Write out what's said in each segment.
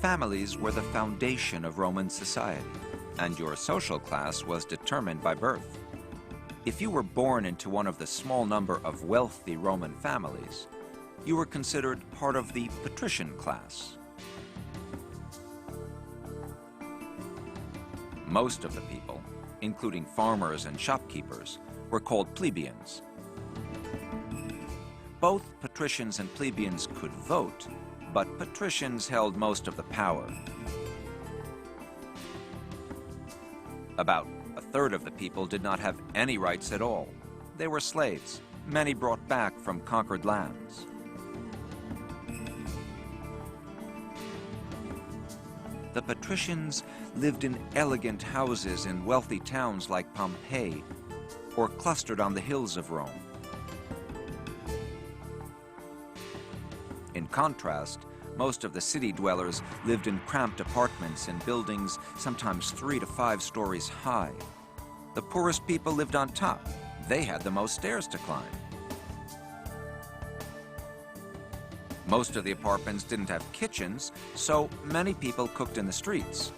Families were the foundation of Roman society, and your social class was determined by birth. If you were born into one of the small number of wealthy Roman families, you were considered part of the patrician class. Most of the people, including farmers and shopkeepers, were called plebeians. Both patricians and plebeians could vote, but patricians held most of the power. About a third of the people did not have any rights at all. They were slaves, many brought back from conquered lands. The patricians lived in elegant houses in wealthy towns like Pompeii, or clustered on the hills of Rome. In contrast, most of the city dwellers lived in cramped apartments in buildings sometimes 3 to 5 stories high. The poorest people lived on top. They had the most stairs to climb. Most of the apartments didn't have kitchens, so many people cooked in the streets.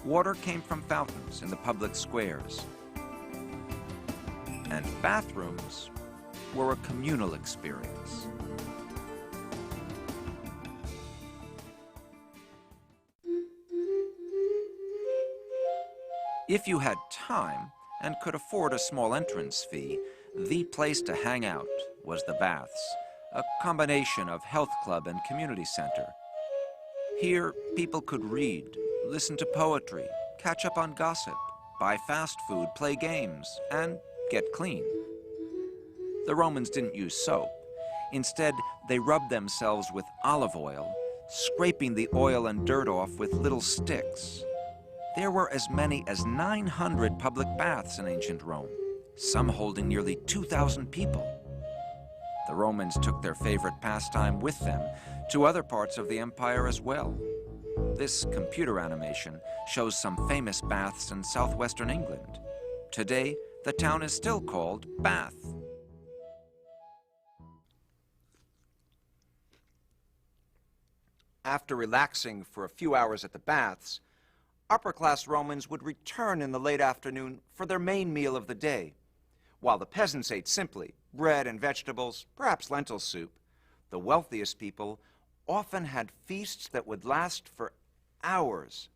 Water came from fountains in the public squares. And bathrooms were a communal experience. If you had time and could afford a small entrance fee, the place to hang out was the baths, a combination of health club and community center. Here, people could read, listen to poetry, catch up on gossip, buy fast food, play games, and get clean. The Romans didn't use soap. Instead, they rubbed themselves with olive oil, scraping the oil and dirt off with little sticks. There were as many as 900 public baths in ancient Rome, some holding nearly 2,000 people. The Romans took their favorite pastime with them to other parts of the empire as well. This computer animation shows some famous baths in southwestern England. Today, the town is still called Bath. After relaxing for a few hours at the baths, upper-class Romans would return in the late afternoon for their main meal of the day. While the peasants ate simply, bread and vegetables, perhaps lentil soup, the wealthiest people often had feasts that would last for hours.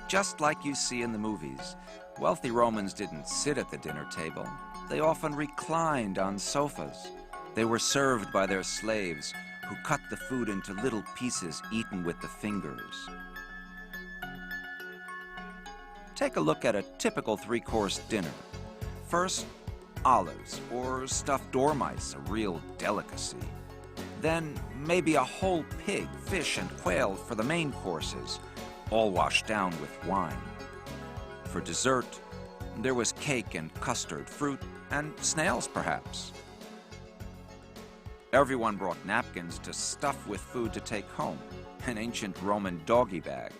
Just like you see in the movies, wealthy Romans didn't sit at the dinner table. They often reclined on sofas. They were served by their slaves, who cut the food into little pieces eaten with the fingers. Take a look at a typical 3-course dinner. First, olives or stuffed dormice, a real delicacy. Then maybe a whole pig, fish, and quail for the main courses, all washed down with wine. For dessert, there was cake and custard, fruit, and snails perhaps. Everyone brought napkins to stuff with food to take home, an ancient Roman doggy bag.